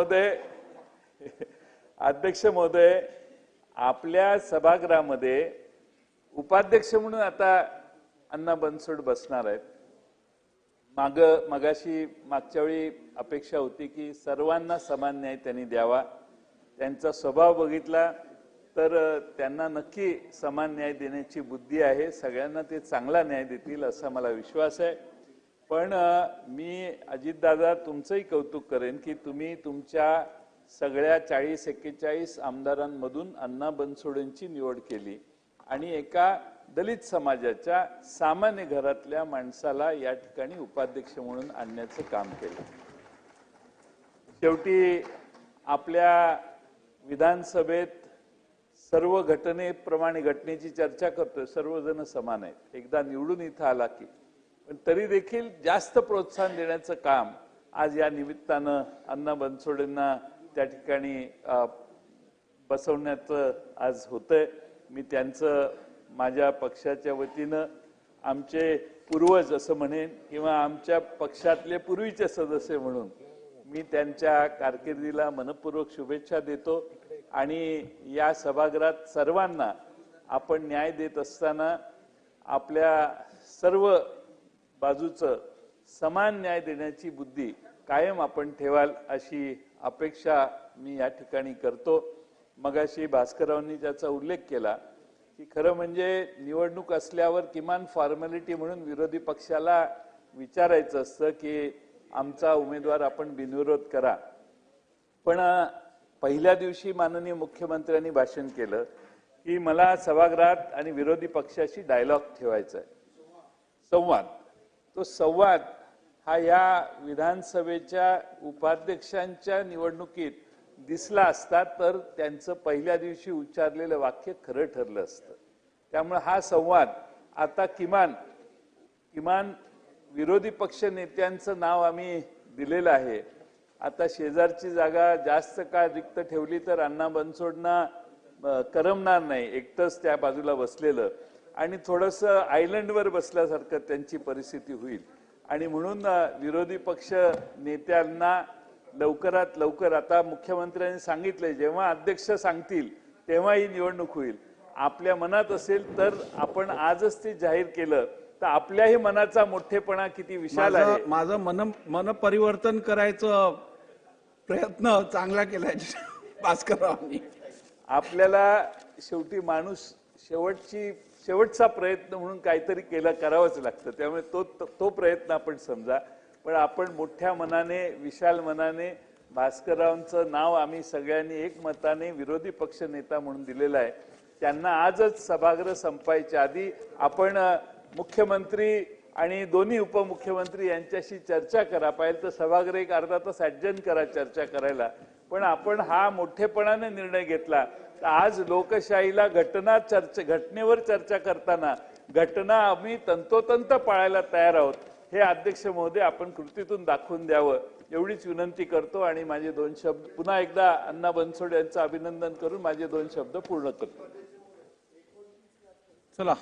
महोदय, अध्यक्ष महोदय, आपल्या सभागृहामध्ये उपाध्यक्ष म्हणून आता अण्णा बनसोड बसणार आहेत. मागच्या वेळी अपेक्षा होती की सर्वांना समान न्याय त्यांनी द्यावा. त्यांचा स्वभाव बघितला तर त्यांना नक्की समान न्याय देण्याची बुद्धी आहे. सगळ्यांना ते चांगला न्याय देतील असा मला विश्वास आहे. पण मी अजितदादा तुमचंही कौतुक करेन की तुम्ही तुमच्या सगळ्या 40-41 आमदारांमधून अण्णा बनसोडेंची निवड केली आणि एका दलित समाजाच्या सामान्य घरातल्या माणसाला या ठिकाणी उपाध्यक्ष म्हणून आणण्याचं काम केलं. शेवटी आपल्या विधानसभेत सर्व घटनेप्रमाणे घटनेची चर्चा करतोय, सर्वजण समान आहेत. एकदा निवडून इथं आला की पण तरी देखील जास्त प्रोत्साहन देण्याचं काम आज या निमित्तानं अण्णा बनसोडेंना त्या ठिकाणी बसवण्याचं आज होतंय. मी त्यांचं माझ्या पक्षाच्या वतीनं आमचे पूर्वज असं म्हणेन किंवा आमच्या पक्षातले पूर्वीचे सदस्य म्हणून मी त्यांच्या कारकिर्दीला मनपूर्वक शुभेच्छा देतो. आणि या सभागृहात सर्वांना आपण न्याय देत असताना आपल्या सर्व बाजूचं समान न्याय देण्याची बुद्धी कायम आपण ठेवाल अशी अपेक्षा मी या ठिकाणी करतो. मगाशी भास्कररावांनी त्याचा उल्लेख केला की खरं म्हणजे निवडणूक असल्यावर किमान फॉर्मॅलिटी म्हणून विरोधी पक्षाला विचारायचं असतं की आमचा उमेदवार आपण बिनविरोध करा. पण पहिल्या दिवशी माननीय मुख्यमंत्र्यांनी भाषण केलं की मला सभागृहात आणि विरोधी पक्षाशी डायलॉग ठेवायचा आहे, संवाद. तो संवाद हा या विधानसभेच्या उपाध्यक्षांच्या निवडणुकीत दिसला असता तर त्यांचं पहिल्या दिवशी उच्चारलेलं वाक्य खरं ठरलं असतं. त्यामुळे हा संवाद आता किमान विरोधी पक्ष नेत्यांचं नाव आम्ही दिलेलं आहे. आता शेजारची जागा जास्त काळ रिक्त ठेवली तर अण्णा बनसोडना करमणार नाही, एकटंच त्या बाजूला बसलेलं आणि थोडंसं आयलंडवर बसल्यासारखं त्यांची परिस्थिती होईल. आणि म्हणून विरोधी पक्ष नेत्यांना लवकरात लवकर, आता मुख्यमंत्र्यांनी सांगितलंय जेव्हा अध्यक्ष सांगतील तेव्हा ही निवडणूक होईल. आपल्या मनात असेल तर आपण आजच ते जाहीर केलं तर आपल्याही मनाचा मोठेपणा किती विशाल आहे. माझं मन परिवर्तन करायचं प्रयत्न चांगला केलाय भास्कररावांनी. आपल्याला शेवटी माणूस शेवटचा प्रयत्न म्हणून काहीतरी करावंच लागतं. त्यामुळे तो प्रयत्न आपण समजा. पण आपण मोठ्या मनाने, विशाल मनाने भास्कररावांचं नाव आम्ही सगळ्यांनी एकमताने विरोधी पक्ष नेता म्हणून दिलेलं आहे. त्यांना आजच सभागृह संपायच्या आधी आपण मुख्यमंत्री आणि दोन्ही उपमुख्यमंत्री यांच्याशी चर्चा करा. पाहिजे तर सभागृह एक अर्धा तास ॲडजर्न करा चर्चा करायला. पण आपण हा मोठेपणाने निर्णय घेतला तर आज लोकशाहीला घटनेवर चर्चा करताना घटना आम्ही तंतोतंत पाळायला तयार आहोत हे अध्यक्ष महोदय आपण कृतीतून दाखवून द्यावं एवढीच विनंती करतो. आणि माझे 2 शब्द पुन्हा एकदा अण्णा बनसोड यांचं अभिनंदन करून माझे 2 शब्द पूर्ण करतो. चला.